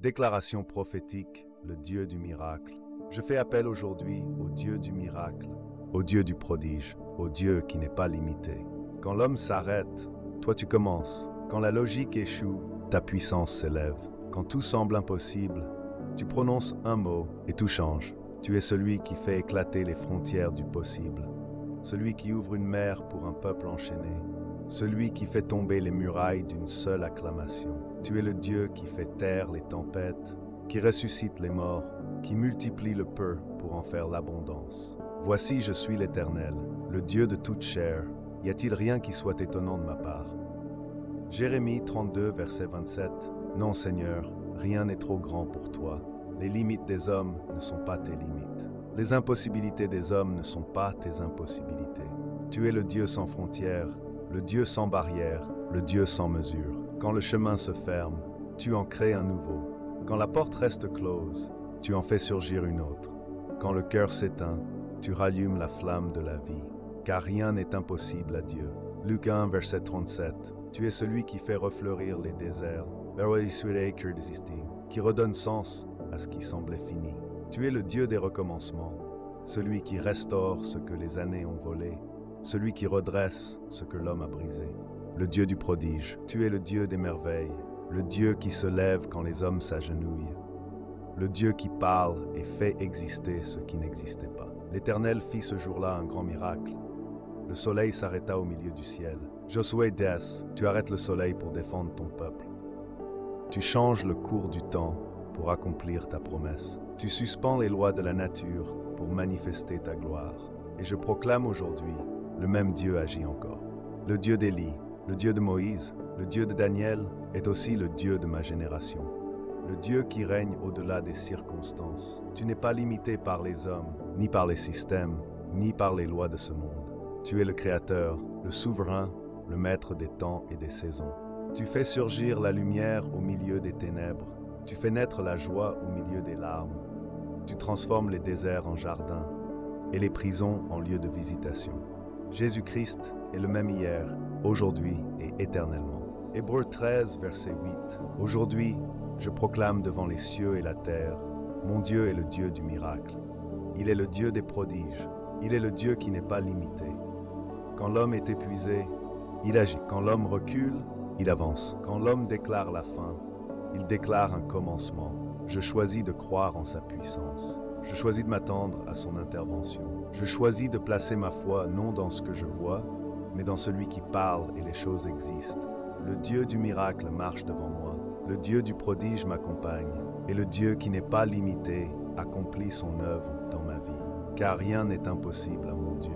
Déclaration prophétique, le Dieu du miracle. Je fais appel aujourd'hui au Dieu du miracle, au Dieu du prodige, au Dieu qui n'est pas limité. Quand l'homme s'arrête, toi tu commences. Quand la logique échoue, ta puissance s'élève. Quand tout semble impossible, tu prononces un mot et tout change. Tu es celui qui fait éclater les frontières du possible. Celui qui ouvre une mer pour un peuple enchaîné. Celui qui fait tomber les murailles d'une seule acclamation. Tu es le Dieu qui fait taire les tempêtes, qui ressuscite les morts, qui multiplie le peu pour en faire l'abondance. Voici, je suis l'Éternel, le Dieu de toute chair. Y a-t-il rien qui soit étonnant de ma part? Jérémie 32, verset 27. Non, Seigneur, rien n'est trop grand pour toi. Les limites des hommes ne sont pas tes limites. Les impossibilités des hommes ne sont pas tes impossibilités. Tu es le Dieu sans frontières, le Dieu sans barrières, le Dieu sans mesure. Quand le chemin se ferme, tu en crées un nouveau. Quand la porte reste close, tu en fais surgir une autre. Quand le cœur s'éteint, tu rallumes la flamme de la vie. Car rien n'est impossible à Dieu. Luc 1, verset 37. Tu es celui qui fait refleurir les déserts, qui redonne sens à ce qui semblait fini. Tu es le Dieu des recommencements, celui qui restaure ce que les années ont volé, celui qui redresse ce que l'homme a brisé. Le Dieu du prodige, tu es le Dieu des merveilles, le Dieu qui se lève quand les hommes s'agenouillent, le Dieu qui parle et fait exister ce qui n'existait pas. L'Éternel fit ce jour-là un grand miracle. Le soleil s'arrêta au milieu du ciel. Josué 10, tu arrêtes le soleil pour défendre ton peuple. Tu changes le cours du temps pour accomplir ta promesse. Tu suspends les lois de la nature pour manifester ta gloire. Et je proclame aujourd'hui, le même Dieu agit encore. Le Dieu d'Élie, le Dieu de Moïse, le Dieu de Daniel est aussi le Dieu de ma génération. Le Dieu qui règne au-delà des circonstances. Tu n'es pas limité par les hommes, ni par les systèmes, ni par les lois de ce monde. Tu es le Créateur, le Souverain, le Maître des temps et des saisons. Tu fais surgir la lumière au milieu des ténèbres. Tu fais naître la joie au milieu des larmes. Tu transformes les déserts en jardins et les prisons en lieux de visitation. Jésus-Christ est le même hier, aujourd'hui et éternellement. Hébreux 13, verset 8. Aujourd'hui, je proclame devant les cieux et la terre, mon Dieu est le Dieu du miracle. Il est le Dieu des prodiges. Il est le Dieu qui n'est pas limité. Quand l'homme est épuisé, il agit. Quand l'homme recule, il avance. Quand l'homme déclare la fin, il déclare un commencement. Je choisis de croire en sa puissance. Je choisis de m'attendre à son intervention. Je choisis de placer ma foi non dans ce que je vois, mais dans celui qui parle et les choses existent. Le Dieu du miracle marche devant moi. Le Dieu du prodige m'accompagne. Et le Dieu qui n'est pas limité accomplit son œuvre dans ma vie. Car rien n'est impossible à mon Dieu.